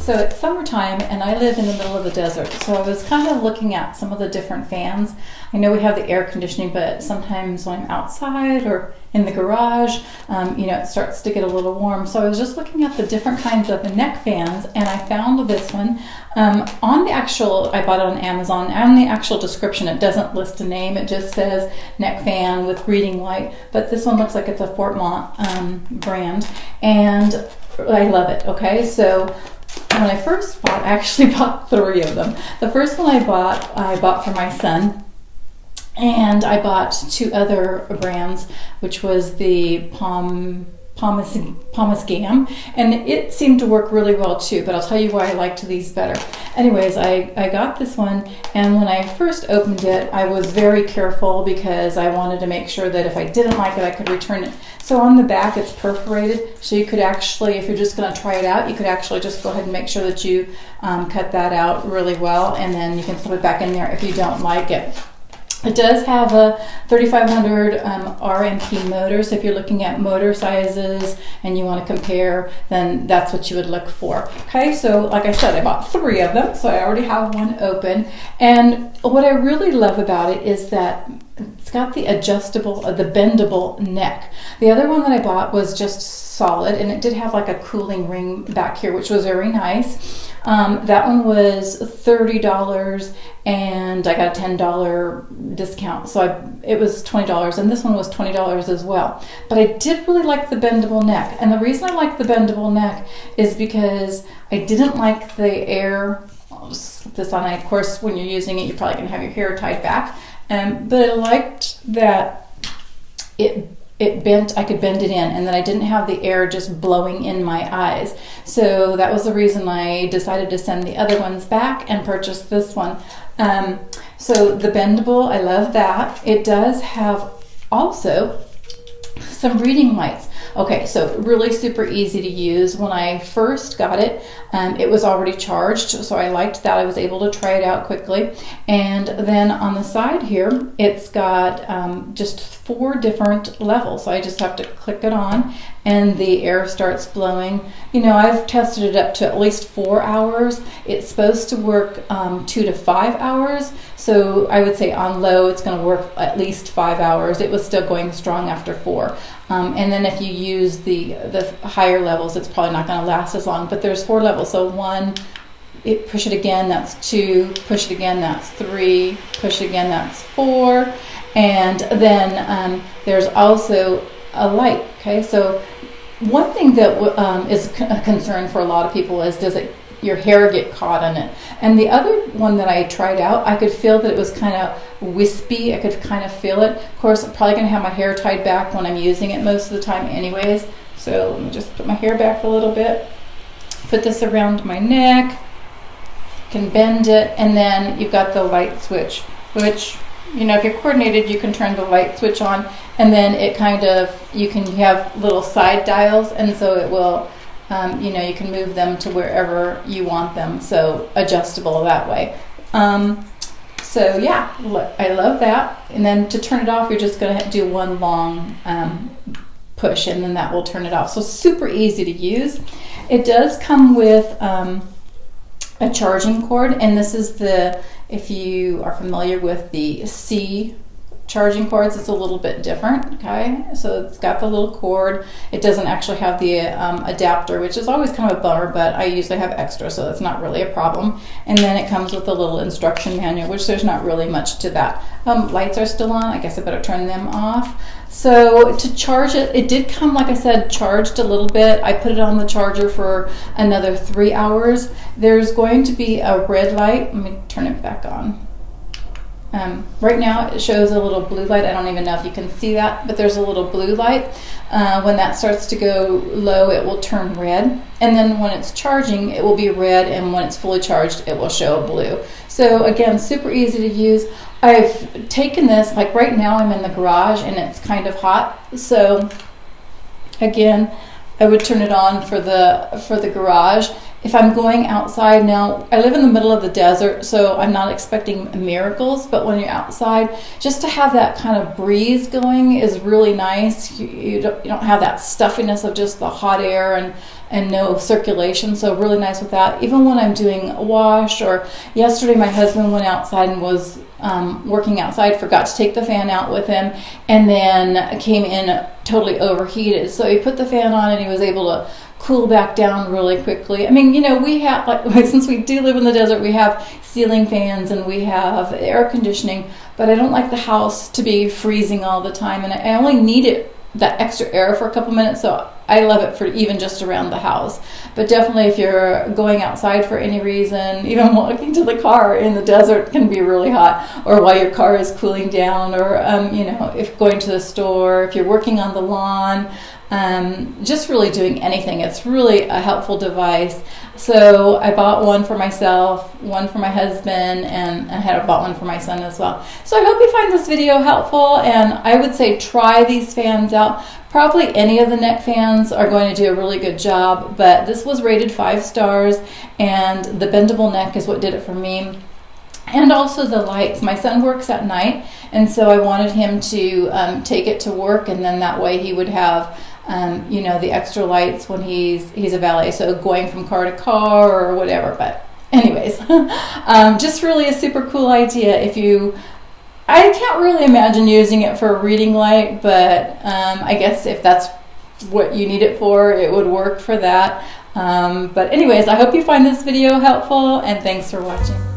So it's summertime and I live in the middle of the desert. So I was kind of looking at some of the different fans. I know we have the air conditioning, but sometimes when I'm outside or in the garage, it starts to get a little warm. So I was just looking at the different kinds of neck fans, and I found this one. On the actual, I bought it on Amazon. On the actual description, it doesn't list a name. It just says neck fan with reading light. But this one looks like it's a FortMount brand, and I love it. Okay, so when I first bought, I actually bought 3 of them. The first one I bought for my son. And I bought 2 other brands, which was the Pomace Gam, and it seemed to work really well too, but I'll tell you why I liked these better. Anyways, I got this one, and when I first opened it, I was very careful because I wanted to make sure that if I didn't like it, I could return it. So on the back, it's perforated, so you could actually, if you're just going to try it out, you could actually just go ahead and make sure that you cut that out really well, and then you can slip it back in there if you don't like it. It does have a 3500 RMP motor, so if you're looking at motor sizes and you want to compare, then that's what you would look for. Okay, so like I said, I bought 3 of them, so I already have one open. And what I really love about it is that it's got the adjustable, the bendable neck. The other one that I bought was just solid, and it did have like a cooling ring back here, which was very nice. That one was $30, and I got a $10 discount, so it was $20, and this one was $20 as well. But I did really like the bendable neck, and the reason I like the bendable neck is because I didn't like the air. I'll just slip this on. Of course, when you're using it, you're probably going to have your hair tied back, but I liked that it bent, I could bend it in, and that I didn't have the air just blowing in my eyes. So that was the reason I decided to send the other ones back and purchase this one. So the bendable, I love that. It does have also some reading lights. Okay, so really super easy to use. When I first got it, it was already charged, so I liked that. I was able to try it out quickly. And then on the side here, it's got just 4 different levels. So I just have to click it on, and the air starts blowing. I've tested it up to at least 4 hours. It's supposed to work 2 to 5 hours. So I would say on low, it's going to work at least 5 hours. It was still going strong after 4. And then if you use the higher levels, it's probably not going to last as long. But there's 4 levels. So 1, push it again, that's 2. Push it again, that's 3. Push it again, that's 4. And then there's also a light. Okay, so one thing that is a concern for a lot of people is, does your hair get caught in it? And the other one that I tried out, I could feel that it was kind of wispy. I could kind of feel it. Of course, I'm probably going to have my hair tied back when I'm using it most of the time anyways. So let me just put my hair back a little bit. Put this around my neck. Can bend it, and then you've got the light switch, which, if you're coordinated, you can turn the light switch on, and then it you can have little side dials, and so it will, you can move them to wherever you want them, so adjustable that way. So yeah, I love that. And then to turn it off, you're just going to do one long push, and then that will turn it off. So super easy to use. It does come with a charging cord, and this is if you are familiar with the C charging cords, it's a little bit different. Okay, so it's got the little cord. It doesn't actually have the adapter, which is always kind of a bummer, but I usually have extra, so that's not really a problem. And then it comes with a little instruction manual, which there's not really much to that. Lights are still on. I guess I better turn them off. So to charge it, it did come, like I said, charged a little bit. I put it on the charger for another 3 hours. There's going to be a red light. Let me turn it back on. Right now it shows a little blue light. I don't even know if you can see that, but there's a little blue light. When that starts to go low, it will turn red. And then when it's charging, it will be red, and when it's fully charged, it will show blue. So again, super easy to use. I've taken this, like right now I'm in the garage and it's kind of hot. So again, I would turn it on for the garage. if I'm going outside now, I live in the middle of the desert, so I'm not expecting miracles, but when you're outside, just to have that kind of breeze going is really nice. You don't have that stuffiness of just the hot air and no circulation, so really nice with that. Even when I'm doing a wash, or yesterday my husband went outside and was working outside, forgot to take the fan out with him, and then came in totally overheated. So he put the fan on and he was able to cool back down really quickly. I mean, we have, like, since we do live in the desert, we have ceiling fans and we have air conditioning, but I don't like the house to be freezing all the time, and I only need it, that extra air, for a couple minutes, so I love it for even just around the house. But definitely if you're going outside for any reason, even walking to the car in the desert can be really hot, or while your car is cooling down, or if going to the store, if you're working on the lawn, just really doing anything. It's really a helpful device. So I bought one for myself, one for my husband, and I bought one for my son as well. So I hope you find this video helpful, and I would say try these fans out. Probably any of the neck fans are going to do a really good job, but this was rated 5 stars, and the Bendable Neck is what did it for me. And also the lights. My son works at night, and so I wanted him to take it to work, and then that way he would have the extra lights when he's a valet, so going from car to car or whatever. But anyways, just really a super cool idea. I can't really imagine using it for a reading light, but I guess if that's what you need it for, it would work for that. But anyways, I hope you find this video helpful, and thanks for watching.